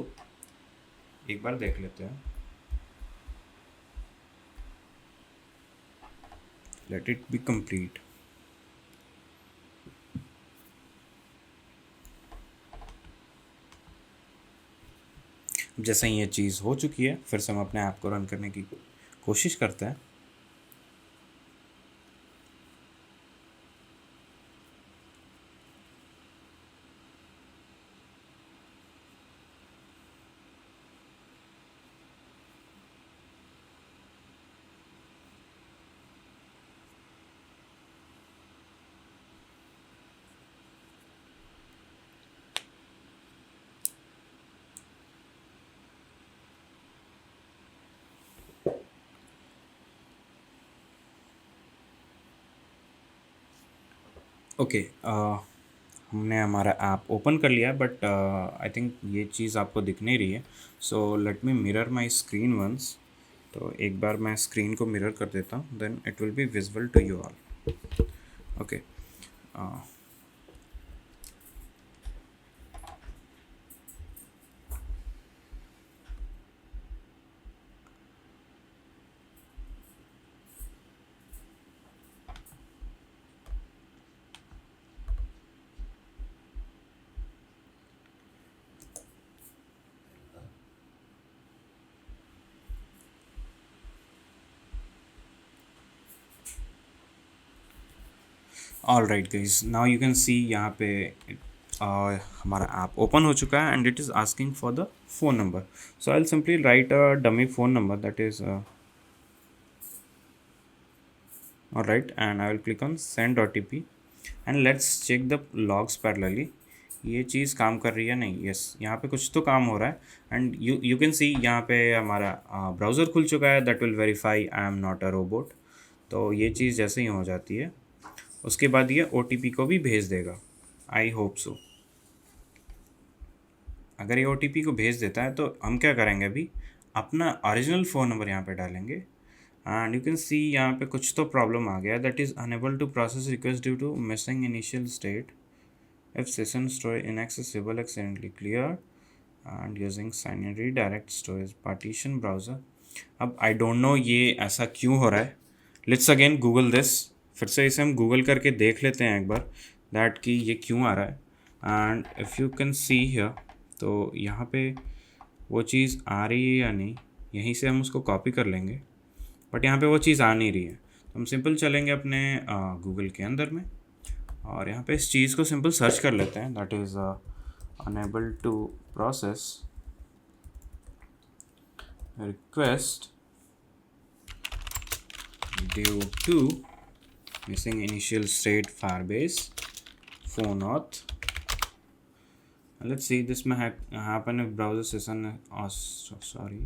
एक बार देख लेते हैं, लेट इट बी कंप्लीट। जैसे ही ये चीज़ हो चुकी है फिर से हम अपने ऐप को रन करने की कोशिश करते हैं। ओके, हमने हमारा ऐप ओपन कर लिया, बट आई थिंक ये चीज़ आपको दिख नहीं रही है। So let me mirror my screen once. तो एक बार मैं स्क्रीन को मिरर कर देता हूँ, then it will be visible to you all. Okay, all right guys, now you can see यहाँ पे हमारा ऐप ओपन हो चुका है and it is asking for the phone number. So I will simply write a dummy phone number, that is all right, and I will click on send OTP and let's check the logs parallelly। ये चीज़ काम कर रही है नहीं? यस, यहाँ पे कुछ तो काम हो रहा है एंड यू कैन सी यहाँ पे हमारा ब्राउज़र खुल चुका है, that will verify I am not a robot. तो ये चीज़ जैसे ही हो जाती है उसके बाद ये OTP को भी भेज देगा, आई होप सो। अगर ये OTP को भेज देता है तो हम क्या करेंगे, अभी अपना ओरिजिनल फ़ोन नंबर यहाँ पे डालेंगे एंड यू कैन सी यहाँ पे कुछ तो प्रॉब्लम आ गया, that is unable to process request due to missing initial state if session storage inaccessible accidentally clear and using sign in redirect storage partition browser. अब आई डोंट नो ये ऐसा क्यों हो रहा है, लेट्स अगेन गूगल दिस, फिर से इसे हम गूगल करके देख लेते हैं एक बार दैट कि ये क्यों आ रहा है। And if you can see here, तो यहाँ पे वो चीज़ आ रही है या नहीं, यहीं से हम उसको कॉपी कर लेंगे, बट यहाँ पे वो चीज़ आ नहीं रही है। तो हम सिंपल चलेंगे अपने गूगल के अंदर में, और यहाँ पे इस चीज़ को सिंपल सर्च कर लेते हैं, that is unable to process request due to missing initial state Firebase phone auth. Let's see this may happen if browser session, sorry.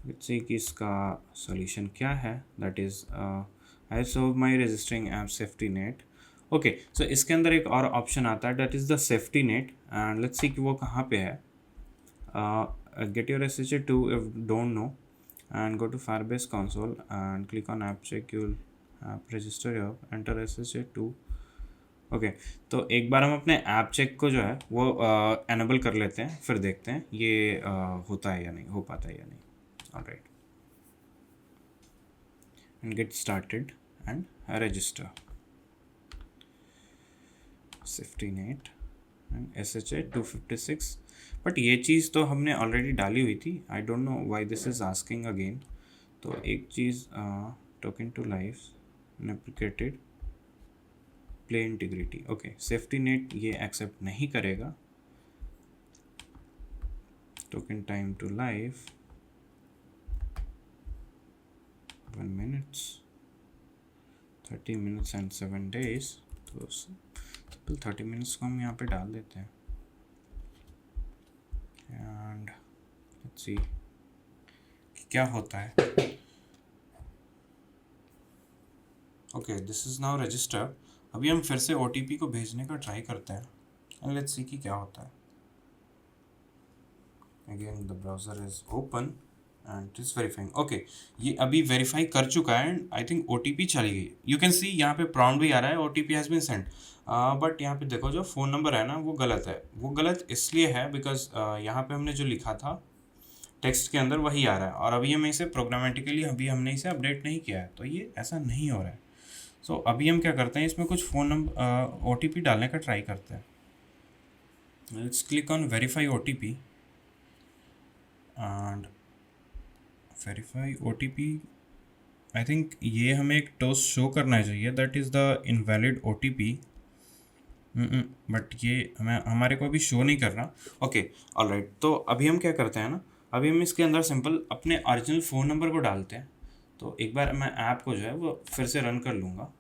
Let's see कि इसका solution क्या है, that is I solve my registering app safety net. Okay, so इसके अंदर एक और ऑप्शन आता है, that is the safety net, and let's see कि वो कहाँ पे है. Get your SSH2 if don't know, and go to Firebase console and click on app check. You'll app register your enter SSH2. Okay, तो एक बार हम अपने ऐप चेक को जो है वो एनेबल कर लेते हैं, फिर देखते हैं ये होता है या नहीं, हो पाता है या नहीं. Alright, and get started and register safety net and SSH256. But ये चीज़ तो हमने ऑलरेडी डाली हुई थी. I don't know why this is asking again. तो एक चीज़, token to life deprecated play integrity. Okay, safety net ये एक्सेप्ट नहीं करेगा. Token time to life 1 minute 30 minutes and 7 days. तो सिंपल 30 minutes को हम यहाँ पे डाल देते हैं. एंड लेट्स सी क्या होता है. Okay, this is now register. अभी हम फिर से OTP को भेजने का ट्राई करते हैं, एंड लेट्स सी कि क्या होता है. Again the browser is open and it is verifying. Okay, ये अभी वेरीफाई कर चुका है एंड आई थिंक OTP चली गई. यू कैन सी यहाँ पे प्रॉम्प्ट भी आ रहा है, OTP has been send. But यहाँ पे देखो जो फ़ोन नंबर है ना वो गलत है. वो गलत इसलिए है बिकॉज यहाँ पे हमने जो लिखा था टेक्स्ट के अंदर वही आ रहा है, और अभी हमें इसे प्रोग्रामेटिकली अभी हमने इसे अपडेट नहीं किया है, तो ये ऐसा नहीं हो रहा है. सो अभी हम क्या करते हैं, इसमें कुछ फ़ोन नंबर OTP डालने का ट्राई करते हैं. Let's click on verify OTP and verify OTP. I think ये हमें एक टोस्ट शो करना चाहिए, that is the invalid OTP. But ये हमारे को अभी शो नहीं कर रहा. ओके, ऑलराइट, तो अभी हम क्या करते हैं ना, अभी हम इसके अंदर सिंपल अपने ओरिजिनल फ़ोन नंबर को डालते हैं. तो एक बार मैं ऐप को जो है वो फिर से रन कर लूँगा.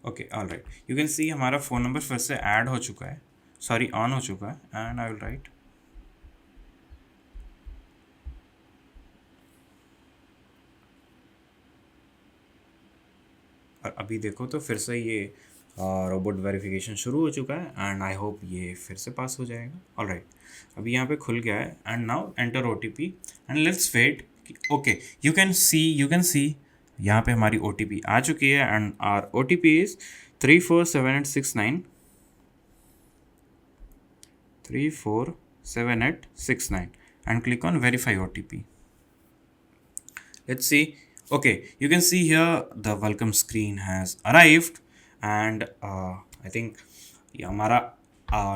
Okay, alright, you can see हमारा फ़ोन नंबर फिर से ऐड हो चुका है, सॉरी ऑन हो चुका है. एंड आई विल राइट और अभी देखो तो फिर से ये रोबोट वेरिफिकेशन शुरू हो चुका है एंड आई होप ये फिर से पास हो जाएगा. ऑलराइट, अभी यहाँ पे खुल गया है and now enter OTP and let's wait. Okay, you can see यहाँ पे हमारी OTP आ चुकी है and our OTP is 347869 347869 and click on verify OTP. Let's see. Okay, you can see here the welcome screen has arrived and I think ये हमारा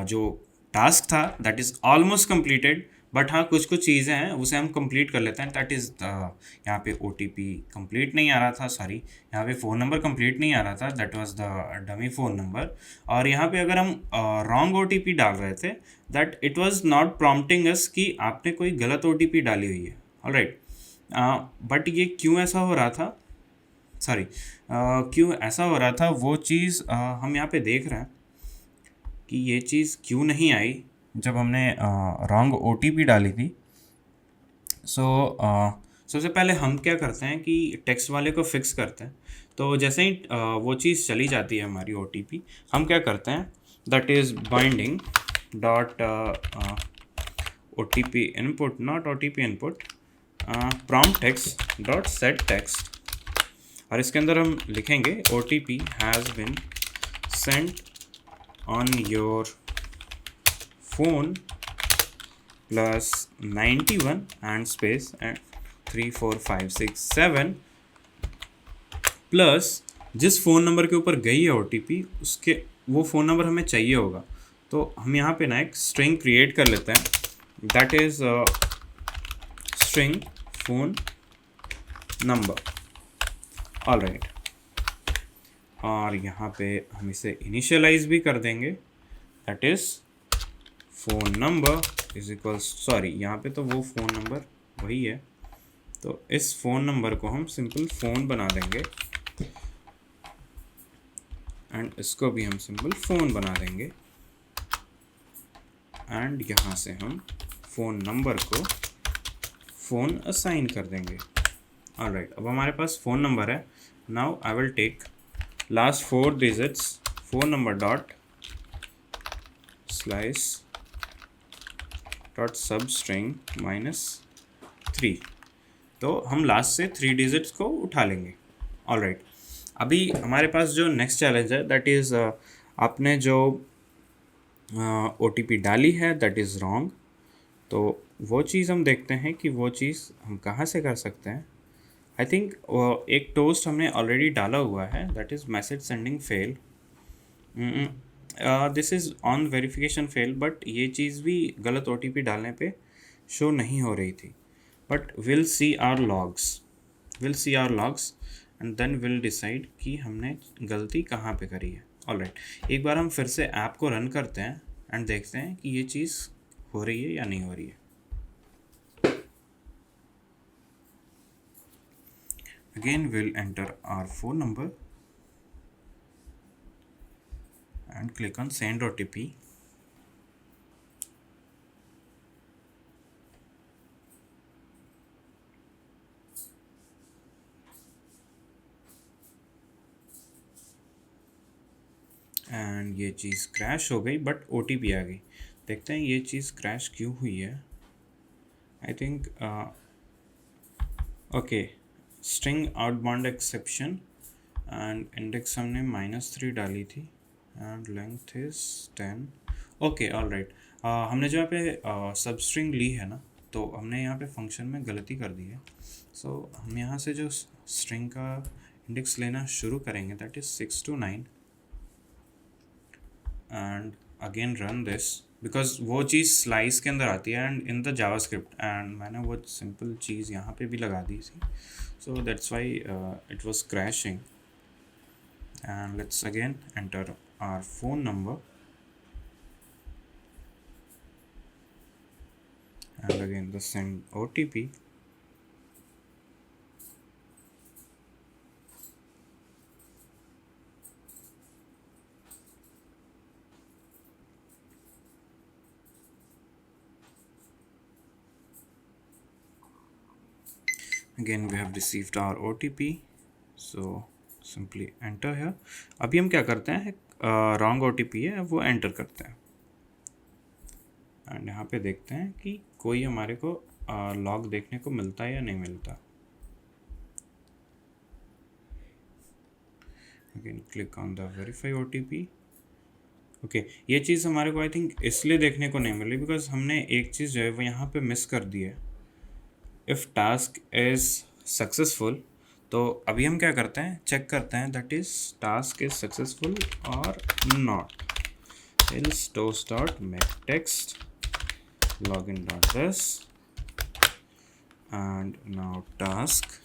जो टास्क था that is almost completed. But हाँ, कुछ चीज़ें हैं उसे हम कंप्लीट कर लेते हैं. दैट इज़ यहाँ पे OTP कंप्लीट नहीं आ रहा था, सॉरी यहाँ पे फ़ोन नंबर कंप्लीट नहीं आ रहा था, that was the dummy phone number. और यहाँ पे अगर हम रॉन्ग OTP डाल रहे थे, that it was not prompting us कि आपने कोई गलत OTP डाली हुई है. ऑलराइट, बट ये क्यों ऐसा हो रहा था, सॉरी क्यों ऐसा हो रहा था वो चीज़ हम यहाँ पे देख रहे हैं कि ये चीज़ क्यों नहीं आई जब हमने रॉन्ग OTP डाली थी. सबसे पहले हम क्या करते हैं कि टेक्स्ट वाले को फिक्स करते हैं. तो जैसे ही वो चीज़ चली जाती है हमारी OTP, हम क्या करते हैं, that is binding dot OTP input, not OTP input, prompt text dot set text, और इसके अंदर हम लिखेंगे OTP has bin Saint on your phone plus 91 and space and 3 4 5 6 7 plus जिस फ़ोन नंबर के ऊपर गई है OTP उसके वो फ़ोन नंबर हमें चाहिए होगा, तो हम यहाँ पे ना एक स्ट्रिंग क्रिएट कर लेते हैं, that is string phone number. Alright, और यहाँ पे हम इसे इनिशियलाइज भी कर देंगे, that is phone number is equals, sorry यहाँ पे तो वो फ़ोन नंबर वही है, तो इस फ़ोन नंबर को हम सिंपल फ़ोन बना देंगे एंड इसको भी हम सिंपल फ़ोन बना देंगे एंड यहाँ से हम फ़ोन नंबर को फ़ोन असाइन कर देंगे। ऑलराइट, अब हमारे पास फ़ोन नंबर है। Now I will take last 4 digits phone number dot slice dot substring -3, तो हम लास्ट से 3 डिजिट्स को उठा लेंगे। ऑलराइट, अभी हमारे पास जो नेक्स्ट चैलेंज है दैट इज़ आपने जो OTP डाली है दैट इज़ रॉन्ग, तो वो चीज़ हम देखते हैं कि वो चीज़ हम कहाँ से कर सकते हैं। आई थिंक एक टोस्ट हमने ऑलरेडी डाला हुआ है, that is message sending fail, this is on verification fail, but ये चीज़ भी गलत OTP डालने पे शो नहीं हो रही थी, but will see our logs and then will decide कि हमने गलती कहाँ पे करी है। ऑलराइट, एक बार हम फिर से ऐप को रन करते हैं एंड देखते हैं कि ये चीज़ हो रही है या नहीं हो रही है। Again will enter our phone number and click on send OTP. And ये चीज़ क्रैश हो गई बट OTP आ गई। देखते हैं ये चीज़ क्रैश क्यों हुई है। I think okay, string outbound exception and index हमने -3 डाली थी and length is 10। Okay, alright, हमने जो यहाँ पे सब स्ट्रिंग ली है ना, तो हमने यहाँ पे फंक्शन में गलती कर दी है। सो हम यहाँ से जो स्ट्रिंग का इंडेक्स लेना शुरू करेंगे that is 6 to 9 and again run this, because वो चीज़ स्लाइस के अंदर आती है and in the JavaScript, and मैंने वो सिंपल चीज़ यहाँ पे भी लगा दी थी, so that's why it was crashing. And let's again enter our phone number and again the send OTP. Again we have received our OTP, so simply enter here. अभी हम क्या करते हैं, रॉन्ग OTP है वो एंटर करते हैं एंड यहाँ पे देखते हैं कि कोई हमारे को लॉग देखने को मिलता है या नहीं मिलता। Again click on the verify OTP। Okay, ये चीज़ हमारे को आई थिंक इसलिए देखने को नहीं मिली बिकॉज हमने एक चीज़ जो है वो यहाँ पे मिस कर दी है। इफ़ टास्क इज़ सक्सेसफुल, तो अभी हम क्या करते हैं, चेक करते हैं that is task is successful और not. else toast dot make text login dot this and now task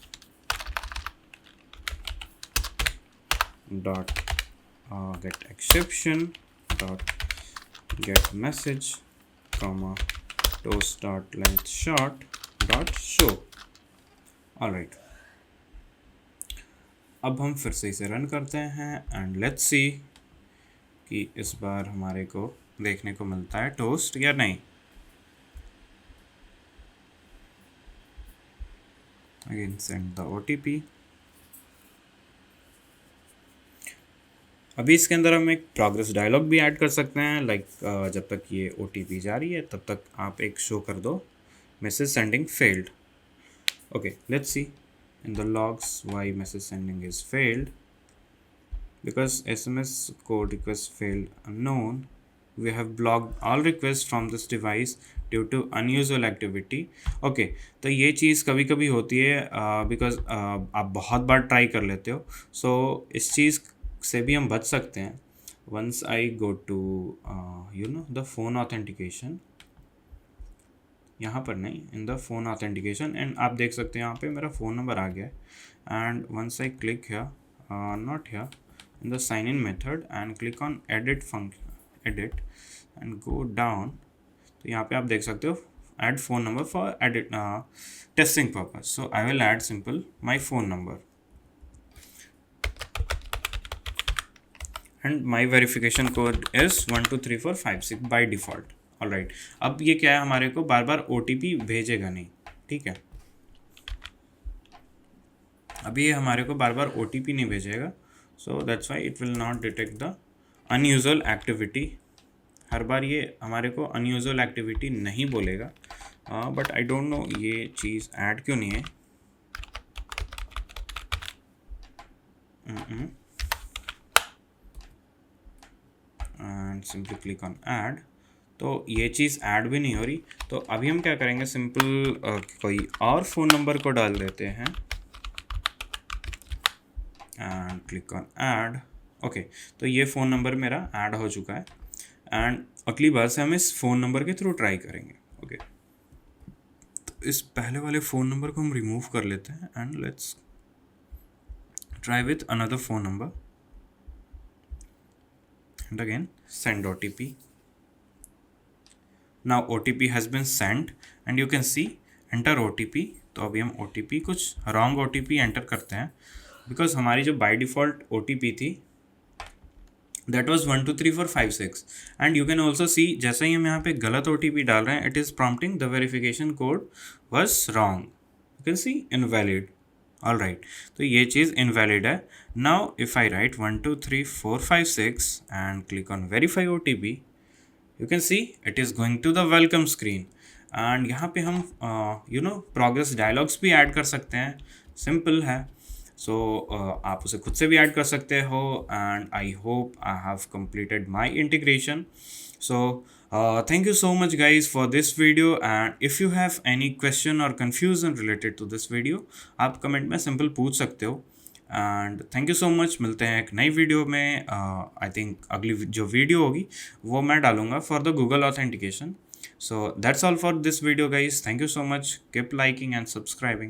dot get exception dot get message comma toast dot length short dot show। Alright, अब हम फिर से इसे रन करते हैं एंड लेट्स सी कि इस बार हमारे को देखने को मिलता है टोस्ट या नहीं। Again send the OTP। अभी इसके अंदर हम एक प्रोग्रेस डायलॉग भी ऐड कर सकते हैं, लाइक जब तक ये OTP जा रही है तब तक आप एक शो कर दो message sending failed. Okay, let's see in the logs why message sending is failed, because SMS code request failed unknown, we have blocked all requests from this device due to unusual activity. Okay, तो ये चीज़ कभी कभी होती है बिकॉज आप बहुत बार ट्राई कर लेते हो, सो इस चीज़ से भी हम बच सकते हैं. Once I go to the phone authentication, यहाँ पर नहीं, in the phone authentication, and आप देख सकते हैं यहाँ पे मेरा फ़ोन नंबर आ गया है. And once I click here, not here, in the sign in method and click on edit function, edit and go down. तो यहाँ पे आप देख सकते हो add phone number for edit testing purpose. So I will add simple my phone number and my verification code is 123456 by default. Alright, अब ये क्या है, हमारे को बार बार OTP भेजेगा नहीं. ठीक है, अभी ये हमारे को बार बार OTP नहीं भेजेगा. So that's why it will not detect the unusual activity. हर बार ये हमारे को unusual activity नहीं बोलेगा. But I don't know ये चीज़ ऐड क्यों नहीं है. And simply click on add. तो ये चीज़ ऐड भी नहीं हो रही. तो अभी हम क्या करेंगे, सिंपल कोई और फ़ोन नंबर को डाल देते हैं and click on add. Okay, तो ये फ़ोन नंबर मेरा ऐड हो चुका है एंड अगली बार से हम इस फ़ोन नंबर के थ्रू ट्राई करेंगे. ओके, तो इस पहले वाले फ़ोन नंबर को हम रिमूव कर लेते हैं and let's try with another phone number and again send OTP. Now OTP has been send and you can see enter OTP. तो अभी हम OTP कुछ रॉन्ग OTP एंटर करते हैं बिकॉज हमारी जो बाय डिफ़ॉल्ट OTP थी that was 123456 and you can also see जैसे ही हम यहाँ पे गलत OTP डाल रहे हैं, it is prompting the verification code was wrong. You can see invalid. All right, तो ये चीज़ इनवैलिड है. Now if I write 123456 and click on verify OTP, you can see it is going to the welcome screen. And यहाँ पे हम प्रोग्रेस डायलॉग्स भी ऐड कर सकते हैं. सिंपल है. सो आप उसे खुद से भी ऐड कर सकते हो. And I hope I have completed my integration. So thank you so much guys for this video, and if you have any question or confusion related to this video, आप कमेंट में सिंपल पूछ सकते हो. And thank you so much. मिलते हैं एक नई वीडियो में. आई थिंक अगली जो वीडियो होगी वो मैं डालूंगा for the Google authentication. So that's all for this video guys. Thank you so much. Keep liking and subscribing.